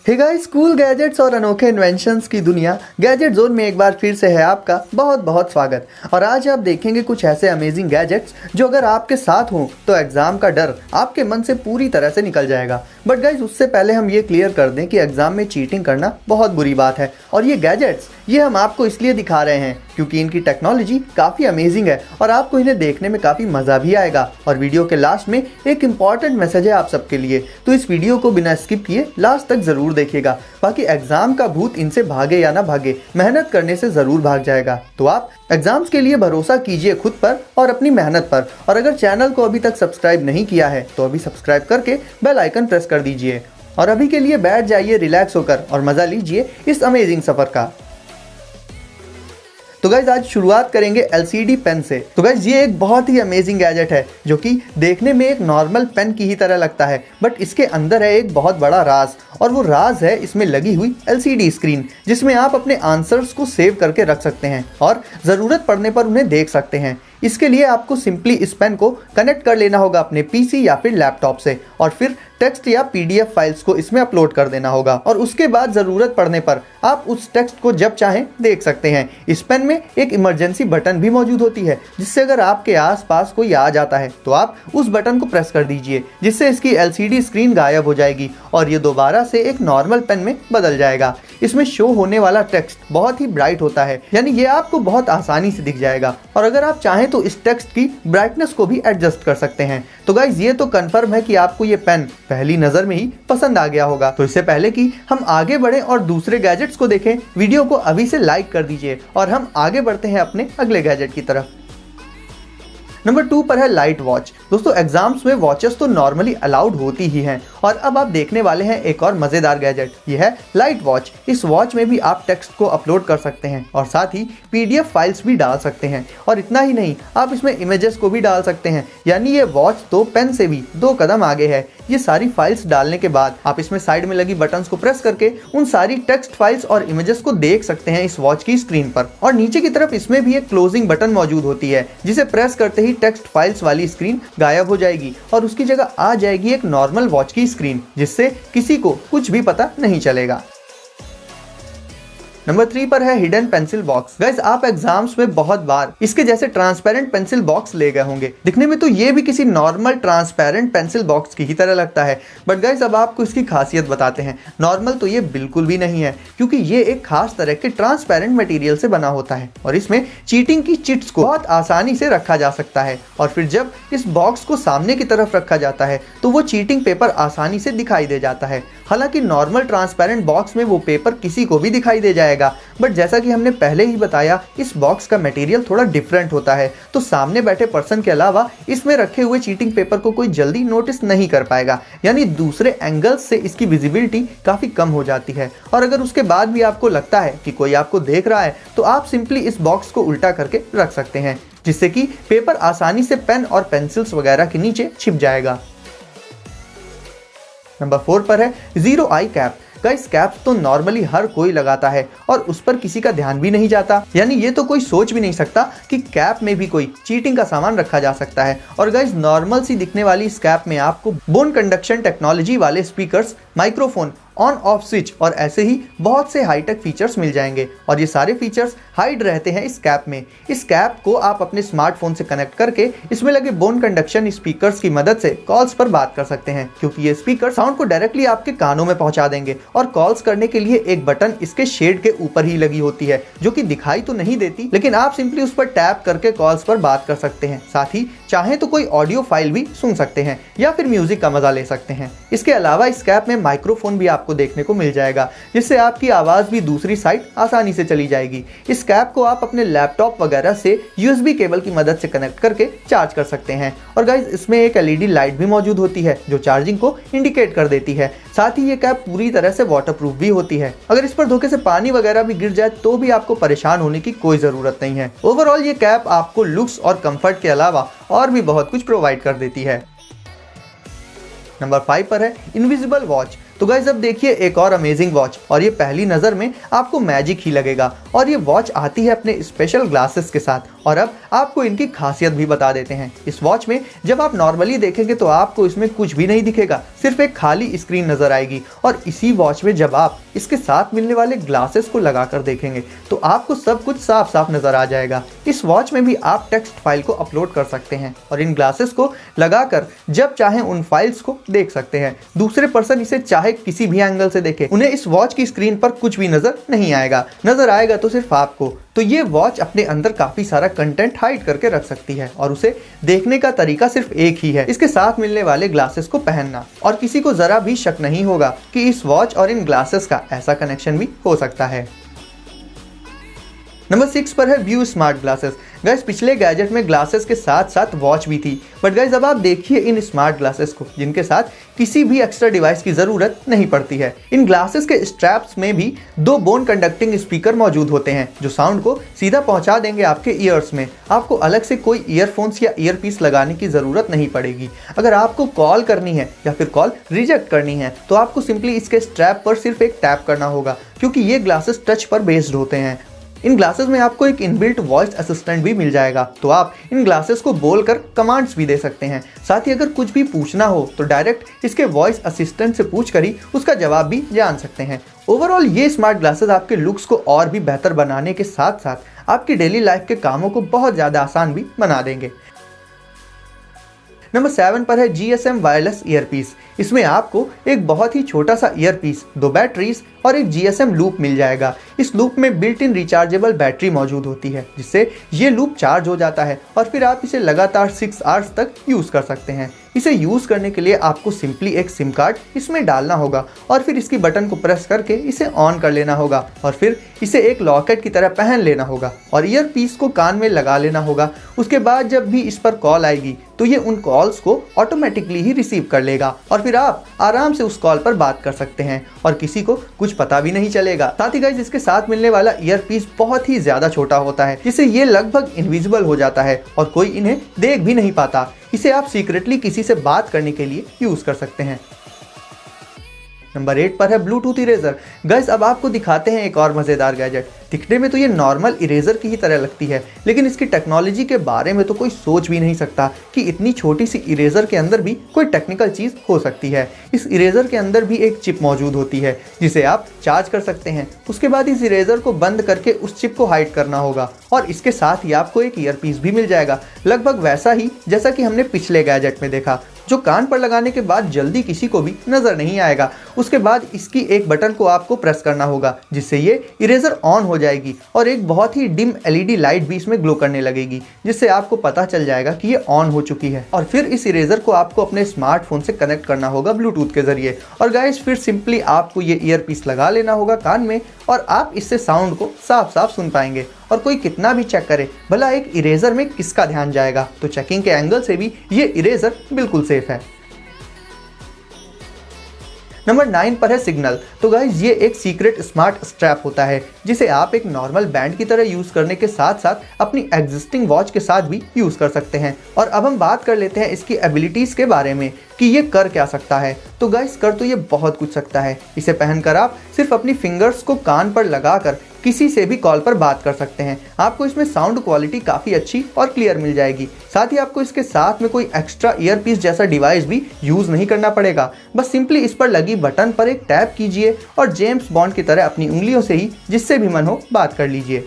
Hey guys, school gadgets और अनोखे inventions की दुनिया गैजेट जोन में एक बार फिर से है आपका बहुत बहुत स्वागत। और आज आप देखेंगे कुछ ऐसे अमेजिंग गैजेट्स जो अगर आपके साथ हों तो एग्जाम का डर आपके मन से पूरी तरह से निकल जाएगा। बट गाइस, उससे पहले हम ये क्लियर कर दें कि एग्जाम में चीटिंग करना बहुत बुरी बात है और ये गैजेट्स ये हम आपको इसलिए दिखा रहे हैं क्योंकि इनकी टेक्नोलॉजी काफ़ी अमेजिंग है और आपको इन्हें देखने में काफ़ी मज़ा भी आएगा। और वीडियो के लास्ट में एक इम्पॉर्टेंट मैसेज है आप सबके लिए, तो इस वीडियो को बिना स्किप किए लास्ट तक ज़रूर देखिएगा। बाकी एग्जाम का भूत इनसे भागे या ना भागे, मेहनत करने से ज़रूर भाग जाएगा। तो आप एग्जाम्स के लिए भरोसा कीजिए खुद पर और अपनी मेहनत पर। और अगर चैनल को अभी तक सब्सक्राइब नहीं किया है तो अभी सब्सक्राइब करके बेल आइकन प्रेस कर दीजिए। और अभी के लिए बैठ जाइए रिलैक्स होकर और मज़ा लीजिए इस अमेजिंग सफ़र का। तो गाइज आज शुरुआत करेंगे एलसीडी पेन से। तो गाइज ये एक बहुत ही अमेजिंग गैजेट है जो कि देखने में एक नॉर्मल पेन की ही तरह लगता है, बट इसके अंदर है एक बहुत बड़ा राज। और वो राज है इसमें लगी हुई एलसीडी स्क्रीन, जिसमें आप अपने आंसर्स को सेव करके रख सकते हैं और ज़रूरत पड़ने पर उन्हें देख सकते हैं। इसके लिए आपको सिंपली इस पेन को कनेक्ट कर लेना होगा अपने पीसी या फिर लैपटॉप से और फिर टेक्स्ट या पीडीएफ फाइल्स को इसमें अपलोड कर देना होगा। और उसके बाद ज़रूरत पड़ने पर आप उस टेक्स्ट को जब चाहें देख सकते हैं। इस पेन में एक इमरजेंसी बटन भी मौजूद होती है, जिससे अगर आपके आसपास कोई आ जाता है तो आप उस बटन को प्रेस कर दीजिए, जिससे इसकी एलसीडी स्क्रीन गायब हो जाएगी और ये दोबारा से एक नॉर्मल पेन में बदल जाएगा। इसमें शो होने वाला टेक्स्ट बहुत ही ब्राइट होता है, यानी ये आपको बहुत आसानी से दिख जाएगा। और अगर आप चाहें तो इस टेक्स्ट की ब्राइटनेस को भी एडजस्ट कर सकते हैं। तो गाइज ये तो कंफर्म है कि आपको ये पेन पहली नज़र में ही पसंद आ गया होगा। तो इससे पहले कि हम आगे बढ़ें और दूसरे गैजेट्स को देखें, वीडियो को अभी से लाइक कर दीजिए और हम आगे बढ़ते हैं अपने अगले गैजेट की तरफ। नंबर 2 पर है लाइट वॉच। दोस्तों एग्जाम्स में वॉचेस तो नॉर्मली अलाउड होती ही हैं और अब आप देखने वाले हैं एक और मज़ेदार गैजेट, यह है लाइट वॉच। इस वॉच में भी आप टेक्स्ट को अपलोड कर सकते हैं और साथ ही पीडीएफ फाइल्स भी डाल सकते हैं। और इतना ही नहीं, आप इसमें इमेजेस को भी डाल सकते हैं, यानी ये वॉच तो पेन से भी 2 कदम आगे है। ये सारी फाइल्स डालने के बाद आप इसमें साइड में लगी बटन्स को प्रेस करके उन सारी टेक्स्ट फाइल्स और इमेजेस को देख सकते हैं इस वॉच की स्क्रीन पर। और नीचे की तरफ इसमें भी एक क्लोजिंग बटन मौजूद होती है, जिसे प्रेस करते ही टेक्स्ट फाइल्स वाली स्क्रीन गायब हो जाएगी और उसकी जगह आ जाएगी एक नॉर्मल वॉच की स्क्रीन, जिससे किसी को कुछ भी पता नहीं चलेगा। नंबर 3 पर है हिडन पेंसिल बॉक्स। गाइस आप एग्जाम्स में बहुत बार इसके जैसे ट्रांसपेरेंट पेंसिल बॉक्स ले गए होंगे। दिखने में तो ये भी किसी नॉर्मल ट्रांसपेरेंट पेंसिल बॉक्स की ही तरह लगता है, बट गाइस अब आपको इसकी खासियत बताते हैं। नॉर्मल तो ये बिल्कुल भी नहीं है, क्योंकि ये एक खास तरह के ट्रांसपेरेंट मटेरियल से बना होता है और इसमें चीटिंग की चिट्स को बहुत आसानी से रखा जा सकता है। और फिर जब इस बॉक्स को सामने की तरफ रखा जाता है तो वो चीटिंग पेपर आसानी से दिखाई दे जाता है। हालांकि नॉर्मल ट्रांसपेरेंट बॉक्स में वो पेपर किसी को भी दिखाई दे जाएगा, बट जैसा कि हमने पहले ही बताया इस बॉक्स का मटेरियल थोड़ा डिफरेंट होता है, तो सामने बैठे पर्सन के अलावा इसमें रखे हुए चीटिंग पेपर को कोई जल्दी नोटिस नहीं कर पाएगा, यानी दूसरे एंगल्स से इसकी विजिबिलिटी काफ़ी कम हो जाती है। और अगर उसके बाद भी आपको लगता है कि कोई आपको देख रहा है तो आप सिंपली इस बॉक्स को उल्टा करके रख सकते हैं, जिससे कि पेपर आसानी से पेन और पेंसिल्स वगैरह के नीचे छिप जाएगा। नंबर 4 पर है जीरो आई कैप। गाइस कैप तो नॉर्मली हर कोई लगाता है और उस पर किसी का ध्यान भी नहीं जाता, यानी ये तो कोई सोच भी नहीं सकता कि कैप में भी कोई चीटिंग का सामान रखा जा सकता है। और गाइस नॉर्मल सी दिखने वाली इस कैप में आपको बोन कंडक्शन टेक्नोलॉजी वाले speakers, microphone, on off switch और ऐसे ही बहुत से हाईटेक फीचर्स मिल जाएंगे और ये सारे फीचर्स हाइड रहते हैं इस कैप में। इस कैप को आप अपने स्मार्टफोन से कनेक्ट करके इसमें लगे बोन कंडक्शन स्पीकर्स की मदद से कॉल्स पर बात कर सकते हैं, क्योंकि ये स्पीकर साउंड को डायरेक्टली आपके कानों में पहुंचा देंगे। और कॉल्स करने के लिए एक बटन इसके शेड के ऊपर ही लगी होती है, जो कि दिखाई तो नहीं देती, लेकिन आप सिंपली उस पर टैप करके कॉल्स पर बात कर सकते हैं। साथ ही चाहें तो कोई ऑडियो फाइल भी सुन सकते हैं या फिर म्यूजिक का मजा ले सकते हैं। इसके अलावा इस कैप में माइक्रोफोन भी आपको देखने को मिल जाएगा, जिससे आपकी आवाज भी दूसरी साइड आसानी से चली जाएगी। इस कैप को आप अपने लैपटॉप वगैरह से यूएसबी केबल की मदद से कनेक्ट करके चार्ज कर सकते हैं। और गाइस इसमें एक एलईडी लाइट भी मौजूद होती है जो चार्जिंग को इंडिकेट कर देती है। साथ ही ये कैप पूरी तरह से वाटरप्रूफ भी होती है, अगर इस पर धोखे से पानी वगैरह भी गिर जाए तो भी आपको परेशान होने की कोई जरूरत नहीं है। ओवरऑल ये कैप आपको लुक्स और कंफर्ट के अलावा और भी बहुत कुछ प्रोवाइड कर देती है। नंबर 5 पर है इनविजिबल वॉच। तो गाइस अब देखिए एक और अमेजिंग वॉच, और ये पहली नज़र में आपको मैजिक ही लगेगा। और ये वॉच आती है अपने स्पेशल ग्लासेस के साथ और अब आपको इनकी खासियत भी बता देते हैं। इस वॉच में जब आप नॉर्मली देखेंगे तो आपको इसमें कुछ भी नहीं दिखेगा, सिर्फ एक खाली स्क्रीन नजर आएगी। और इसी वॉच में जब आप इसके साथ मिलने वाले ग्लासेस को लगाकर देखेंगे तो आपको सब कुछ साफ साफ नजर आ जाएगा। इस वॉच में भी आप टेक्स्ट फाइल को अपलोड कर सकते हैं और इन ग्लासेस को लगाकर जब चाहे उन फाइल्स को देख सकते हैं। दूसरे पर्सन इसे चाहे किसी भी एंगल से देखे, उन्हें इस वॉच की स्क्रीन पर कुछ भी नजर नहीं आएगा, नजर आएगा तो सिर्फ आपको। तो ये वॉच अपने अंदर काफी सारा कंटेंट हाइड करके रख सकती है और उसे देखने का तरीका सिर्फ एक ही है, इसके साथ मिलने वाले ग्लासेस को पहनना। और किसी को जरा भी शक नहीं होगा कि इस वॉच और इन ग्लासेस का ऐसा कनेक्शन भी हो सकता है। नंबर 6 पर है व्यू स्मार्ट ग्लासेस। गाइस पिछले गैजेट में ग्लासेस के साथ साथ वॉच भी थी, बट गाइस अब आप देखिए इन स्मार्ट ग्लासेस को, जिनके साथ किसी भी एक्स्ट्रा डिवाइस की जरूरत नहीं पड़ती है। इन ग्लासेस के स्ट्रैप्स में भी 2 बोन कंडक्टिंग स्पीकर मौजूद होते हैं जो साउंड को सीधा पहुंचा देंगे आपके ईयर्स में। आपको अलग से कोई ईयरफोन्स या ईयरपीस लगाने की जरूरत नहीं पड़ेगी। अगर आपको कॉल करनी है या फिर कॉल रिजेक्ट करनी है तो आपको सिंपली इसके स्ट्रैप पर सिर्फ एक टैप करना होगा, क्योंकि ये ग्लासेस टच पर बेस्ड होते हैं। इन ग्लासेस में आपको एक इनबिल्ट वॉइस असिस्टेंट भी मिल जाएगा, तो आप इन ग्लासेस को बोलकर कमांड्स भी दे सकते हैं। साथ ही अगर कुछ भी पूछना हो तो डायरेक्ट इसके वॉइस असिस्टेंट से पूछकर ही उसका जवाब भी जान सकते हैं। ओवरऑल ये स्मार्ट ग्लासेस आपके लुक्स को और भी बेहतर बनाने के साथ साथ आपकी डेली लाइफ के कामों को बहुत ज़्यादा आसान भी बना देंगे। नंबर 7 पर है GSM वायरलेस ईयरपीस। इसमें आपको एक बहुत ही छोटा सा ईयरपीस, 2 बैटरीज और एक GSM लूप मिल जाएगा। इस लूप में बिल्ट इन रिचार्जेबल बैटरी मौजूद होती है, जिससे ये लूप चार्ज हो जाता है और फिर आप इसे लगातार 6 आवर्स तक यूज़ कर सकते हैं। इसे यूज़ करने के लिए आपको सिंपली एक सिम कार्ड इसमें डालना होगा और फिर इसकी बटन को प्रेस करके इसे ऑन कर लेना होगा और फिर इसे एक लॉकेट की तरह पहन लेना होगा और ईयरपीस को कान में लगा लेना होगा। उसके बाद जब भी इस पर कॉल आएगी तो ये उन कॉल्स को ऑटोमेटिकली ही रिसीव कर लेगा और फिर आप आराम से उस कॉल पर बात कर सकते हैं और किसी को कुछ पता भी नहीं चलेगा। साथ ही गाइस इसके साथ मिलने वाला ईयरपीस बहुत ही ज्यादा छोटा होता है, जिससे ये लगभग इनविजिबल हो जाता है और कोई इन्हें देख भी नहीं पाता। इसे आप सीक्रेटली किसी से बात करने के लिए यूज कर सकते हैं। नंबर 8 पर है ब्लूटूथ इरेजर। गाइस अब आपको दिखाते हैं एक और मजेदार गैजेट। दिखने में तो ये नॉर्मल इरेजर की ही तरह लगती है, लेकिन इसकी टेक्नोलॉजी के बारे में तो कोई सोच भी नहीं सकता कि इतनी छोटी सी इरेजर के अंदर भी कोई टेक्निकल चीज़ हो सकती है। इस इरेजर के अंदर भी एक चिप मौजूद होती है जिसे आप चार्ज कर सकते हैं। उसके बाद इस इरेजर को बंद करके उस चिप को हाइड करना होगा और इसके साथ ही आपको एक ईयरपीस भी मिल जाएगा, लगभग वैसा ही जैसा कि हमने पिछले गैजेट में देखा, जो कान पर लगाने के बाद जल्दी किसी को भी नजर नहीं आएगा। उसके बाद इसकी एक बटन को आपको प्रेस करना होगा, जिससे ये इरेजर ऑन हो जाएगी और एक बहुत ही डिम LED लाइट भी इसमें ग्लो करने लगेगी, जिससे आपको पता चल जाएगा कि ये ऑन हो चुकी है। और फिर इस इरेजर को आपको अपने स्मार्टफोन से कनेक्ट करना होगा ब्लूटूथ के जरिए और गाइस फिर सिंपली आपको ये ईयरपीस लगा लेना होगा कान में और आप इससे साउंड को साफ साफ सुन पाएंगे। और कोई कितना भी चेक करे, भला एक इरेजर में किसका ध्यान जाएगा, तो चेकिंग के एंगल से भी ये इरेजर बिल्कुल सेफ है। नंबर 9 पर है सिग्नल। तो गाइज ये एक सीक्रेट स्मार्ट स्ट्रैप होता है जिसे आप एक नॉर्मल बैंड की तरह यूज करने के साथ साथ अपनी एग्जिस्टिंग वॉच के साथ भी यूज कर सकते हैं। और अब हम बात कर लेते हैं इसकी एबिलिटीज के बारे में कि ये कर क्या सकता है। तो गाइज कर तो ये बहुत कुछ सकता है। इसे पहनकर आप सिर्फ अपनी फिंगर्स को कान पर लगाकर किसी से भी कॉल पर बात कर सकते हैं। आपको इसमें साउंड क्वालिटी काफ़ी अच्छी और क्लियर मिल जाएगी। साथ ही आपको इसके साथ में कोई एक्स्ट्रा ईयरपीस जैसा डिवाइस भी यूज़ नहीं करना पड़ेगा। बस सिंपली इस पर लगी बटन पर एक टैप कीजिए और जेम्स बॉन्ड की तरह अपनी उंगलियों से ही जिससे भी मन हो बात कर लीजिए।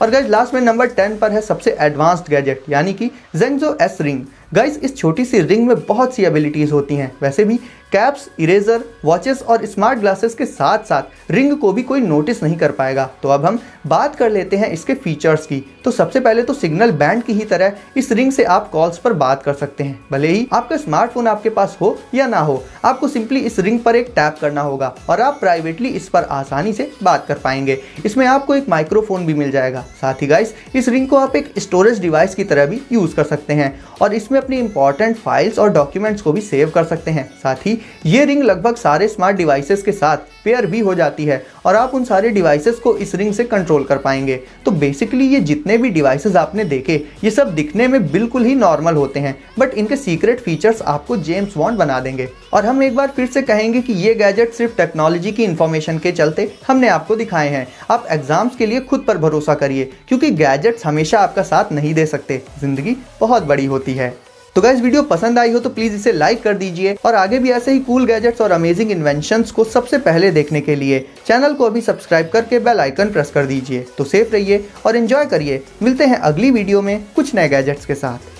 और गाइज लास्ट में नंबर 10 पर है सबसे एडवांस्ड गैजेट, यानी कि ज़ेंगज़ो S रिंग। गाइज इस छोटी सी रिंग में बहुत सी एबिलिटीज़ होती हैं। वैसे भी कैप्स, इरेजर, वॉचेस और स्मार्ट ग्लासेस के साथ साथ रिंग को भी कोई नोटिस नहीं कर पाएगा। तो अब हम बात कर लेते हैं इसके फीचर्स की। तो सबसे पहले तो सिग्नल बैंड की ही तरह इस रिंग से आप कॉल्स पर बात कर सकते हैं, भले ही आपका स्मार्टफोन आपके पास हो या ना हो। आपको सिंपली इस रिंग पर एक टैप करना होगा और आप प्राइवेटली इस पर आसानी से बात कर पाएंगे। इसमें आपको एक माइक्रोफोन भी मिल जाएगा। साथ ही गाइस इस रिंग को आप एक स्टोरेज डिवाइस की तरह भी यूज कर सकते हैं और इसमें इसमें अपनी इंपॉर्टेंट फाइल्स और डॉक्यूमेंट्स को भी सेव कर सकते हैं। साथ ही ये रिंग लगभग सारे स्मार्ट डिवाइसेस के साथ पेयर भी हो जाती है और आप उन सारे डिवाइसेस को इस रिंग से कंट्रोल कर पाएंगे। तो बेसिकली ये जितने भी डिवाइसेस आपने देखे ये सब दिखने में बिल्कुल ही नॉर्मल होते हैं, बट इनके सीक्रेट फीचर्स आपको जेम्स बॉन्ड बना देंगे। और हम एक बार फिर से कहेंगे कि ये गैजेट सिर्फ टेक्नोलॉजी की इंफॉर्मेशन के चलते हमने आपको दिखाए हैं। आप एग्जाम्स के लिए खुद पर भरोसा करिए, क्योंकि गैजेट्स हमेशा आपका साथ नहीं दे सकते, जिंदगी बहुत बड़ी होती है। तो गाइस वीडियो पसंद आई हो तो प्लीज इसे लाइक कर दीजिए और आगे भी ऐसे ही कूल गैजेट्स और अमेजिंग इन्वेंशंस को सबसे पहले देखने के लिए चैनल को अभी सब्सक्राइब करके बेल आइकन प्रेस कर दीजिए। तो सेफ रहिए और एंजॉय करिए। मिलते हैं अगली वीडियो में कुछ नए गैजेट्स के साथ।